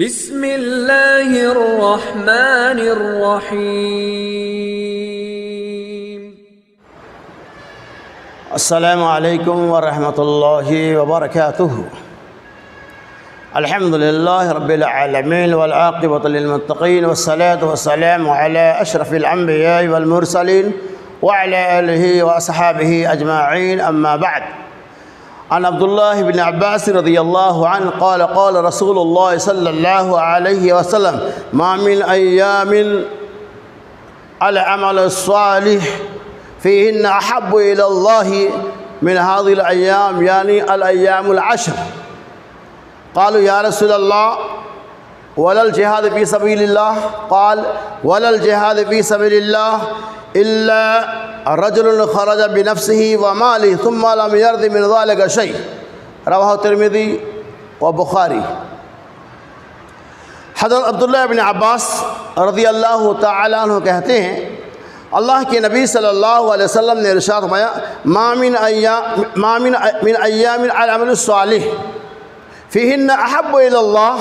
بسم اللہ الرحمن الرحیم۔ السلام علیکم ورحمۃ اللہ وبرکاتہ۔ الحمد للہ رب العالمین والعاقبۃ للمتقین والصلاة والسلام علی اشرف الانبیاء والمرسلین وعلی آلہ واصحابہ اجمعین، اما بعد۔ عن عبد الله بن عباس رضي الله عنه قال قال رسول الله صلى الله عليه وسلم: ما من أيام العمل الصالح فيهن أحب إلى الله من هذه الأيام، يعني الأيام العشر. قالوا يا رسول الله ولا الجهاد في سبيل الله؟ قال: ولا الجهاد في سبيل الله إلا رجل خرج بنفسه وماله ثم لم يرد من ذلك شيء. رواه الترمذي وبخاری۔ حضرت عبداللہ بن عباس رضی اللہ تعالیٰ عنہ کہتے ہیں، اللہ کے نبی صلی اللہ علیہ وسلم نے ارشاد فرمایا: ما من ایام العمل الصالح فیہن احب الی اللہ۔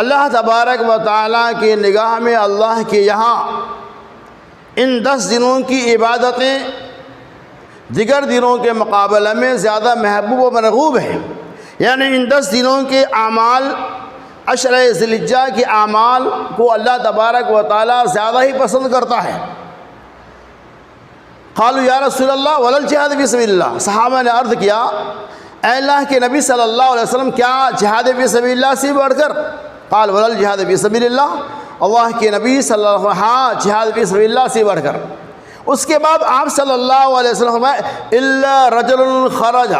اللہ تبارک و تعالیٰ کی نگاہ میں اللہ کے یہاں ان 10 دنوں کی عبادتیں دیگر دنوں کے مقابلے میں زیادہ محبوب و مرغوب ہیں، یعنی ان 10 دنوں کے اعمال، عشر ذی الحجہ کے اعمال کو اللہ تبارک و تعالیٰ زیادہ ہی پسند کرتا ہے۔ قالوا یا رسول اللہ ولا الجہاد فی سبیل اللہ۔ صحابہ نے عرض کیا: اے اللہ کے نبی صلی اللہ علیہ وسلم، کیا جہاد فی سبیل اللہ سے بڑھ کر؟ قال ولا الجہاد فی سبیل اللہ۔ اللہ کے نبی صلی اللہ علیہ وسلم، ہاں جہاد فی سبیل اللہ سے بڑھ کر۔ اس کے بعد آپ صلی اللہ علیہ وسلم فرمائے: الا رجل خرج،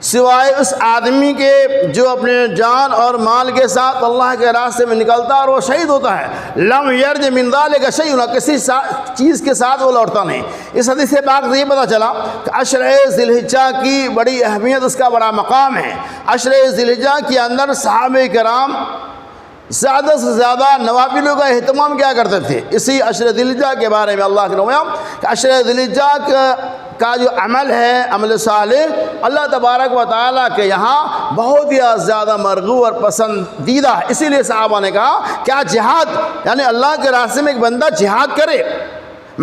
سوائے اس آدمی کے جو اپنے جان اور مال کے ساتھ اللہ کے راستے میں نکلتا اور وہ شہید ہوتا ہے، لم یرج من ذلک شیء، کسی چیز کے ساتھ وہ لوٹتا نہیں۔ اس حدیث سے پاک سے یہ پتہ چلا کہ عشر ذی الحجہ کی بڑی اہمیت، اس کا بڑا مقام ہے۔ عشر ذی الحجہ کے اندر صحابہ کرام زیادہ سے زیادہ نوافلوں کا اہتمام کیا کرتے تھے۔ اسی عشر ذی الحجہ کے بارے میں اللہ کے نمایاں کہ عشر ذی الحجہ کا جو عمل ہے، عمل صالح، اللہ تبارک و تعالیٰ کے یہاں بہت ہی زیادہ مرغوب اور پسندیدہ ہے۔ اسی لیے صحابہ نے کہا کیا جہاد، یعنی اللہ کے راستے میں ایک بندہ جہاد کرے،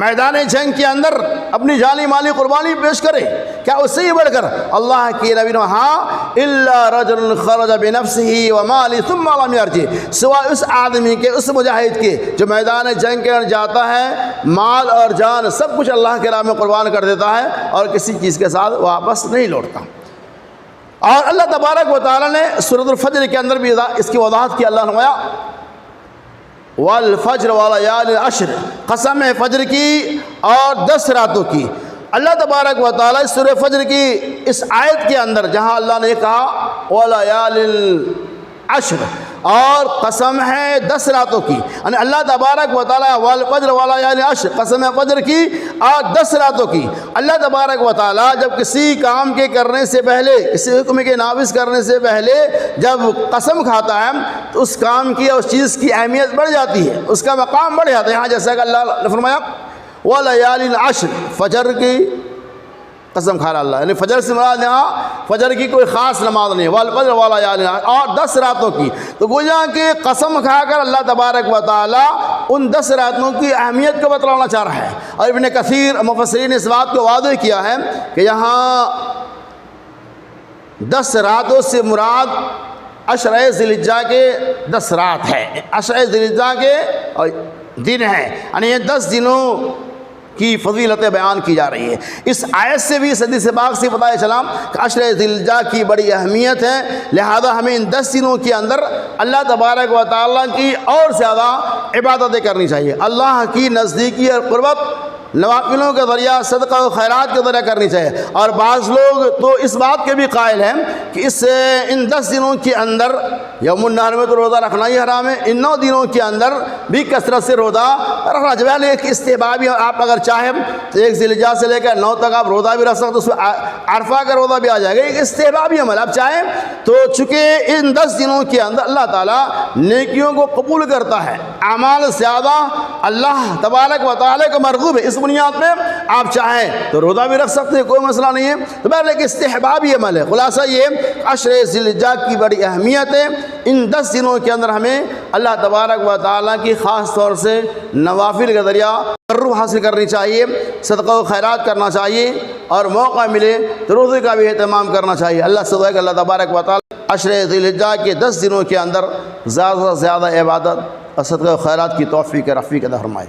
میدان جنگ کے اندر اپنی جانی مالی قربانی پیش کرے، کیا اس سے ہی بڑھ کر؟ اللہ کی نبی نے ہاں الا رجل خرج بنفسه وماله ثم لم يرجع، سوائے اس آدمی کے، اس مجاہد کے جو میدان جنگ کے اندر جاتا ہے، مال اور جان سب کچھ اللہ کے راہ میں قربان کر دیتا ہے اور کسی چیز کے ساتھ واپس نہیں لوٹتا۔ اور اللہ تبارک و تعالیٰ نے سورۃ الفجر کے اندر بھی اس کی وضاحت کی۔ اللہ نے فرمایا: والفجر وليال عشر، قسم ہے فجر کی اور 10 راتوں کی۔ اللہ تبارک و تعالیٰ اس سورہ فجر کی اس آیت کے اندر جہاں اللہ نے کہا ولیال عشر، اور قسم ہے 10 راتوں کی، یعنی اللہ تبارک و تعالیٰ والفجر ولیال عشر، قسم ہے فجر کی اور 10 راتوں کی۔ اللہ تبارک و تعالیٰ جب کسی کام کے کرنے سے پہلے، کسی حکم کے نافذ کرنے سے پہلے جب قسم کھاتا ہے تو اس کام کی اور اس چیز کی اہمیت بڑھ جاتی ہے، اس کا مقام بڑھ جاتا ہے۔ ہاں جیسا کہ اللہ نے فرمایا ولیال عشر، فجر کی قسم کھا رہا اللہ، یعنی فجر سے مراد یہاں فجر کی کوئی خاص نماز نہیں، والفجر ولیال اور 10 راتوں کی۔ تو گویا کہ قسم کھا کر اللہ تبارک و تعالیٰ ان 10 راتوں کی اہمیت کو بتلانا چاہ رہا ہے۔ اور ابن کثیر مفسرین نے اس بات کو واضح کیا ہے کہ یہاں 10 راتوں سے مراد عشر ذی الحجہ کے 10 رات ہے، عشر ذی الحجہ کے دن ہے، یعنی یہ 10 دنوں کی فضیلتیں بیان کی جا رہی ہے۔ اس آیت سے بھی، اس حدیث پاک سے پتہ چلا کہ عشر ذی الحجہ کی بڑی اہمیت ہے، لہذا ہمیں ان 10 دنوں کے اندر اللہ تبارک و تعالیٰ کی اور زیادہ عبادتیں کرنی چاہیے، اللہ کی نزدیکی اور قربت نوافلوں کے ذریعہ، صدقہ و خیرات کے ذریعہ کرنی چاہیے۔ اور بعض لوگ تو اس بات کے بھی قائل ہیں کہ ان 10 دنوں کے اندر یوم النحر میں تو روزہ رکھنا ہی حرام ہے، ان 9 دنوں کے اندر بھی کثرت سے روزہ رکھنا چاہیے۔ ایک استحبابی، آپ اگر چاہیں تو 1 ذی الحجہ سے لے کر 9 تک آپ روزہ بھی رکھ سکتے، اس میں عرفہ کا روزہ بھی آ جائے گا، ایک استحبابی عمل آپ چاہیں تو۔ چونکہ ان 10 دنوں کے اندر اللہ تعالیٰ نیکیوں کو قبول کرتا ہے، اعمال زیادہ اللہ تبارک و تعالیٰ کو مرغوب ہے، اس بنیاد پہ آپ چاہیں تو روزہ بھی رکھ سکتے ہیں، کوئی مسئلہ نہیں ہے۔ تو بہرحال ایک استحبابی عمل ہے۔ خلاصہ یہ عشر ذی الحجہ کی بڑی اہمیت ہے۔ ان 10 دنوں کے اندر ہمیں اللہ تبارک و تعالیٰ کی خاص طور سے نوافل کے ذریعہ تقرب حاصل کرنی چاہیے، صدقہ و خیرات کرنا چاہیے، اور موقع ملے تو روزے کا بھی اہتمام کرنا چاہیے۔ اللہ سے دعا ہے کہ اللہ تبارک و تعالیٰ عشر ذی الحجہ کے 10 دنوں کے اندر زیادہ سے زیادہ عبادت اور صدقہ و خیرات کی توفیق رفیق عطا فرمائے۔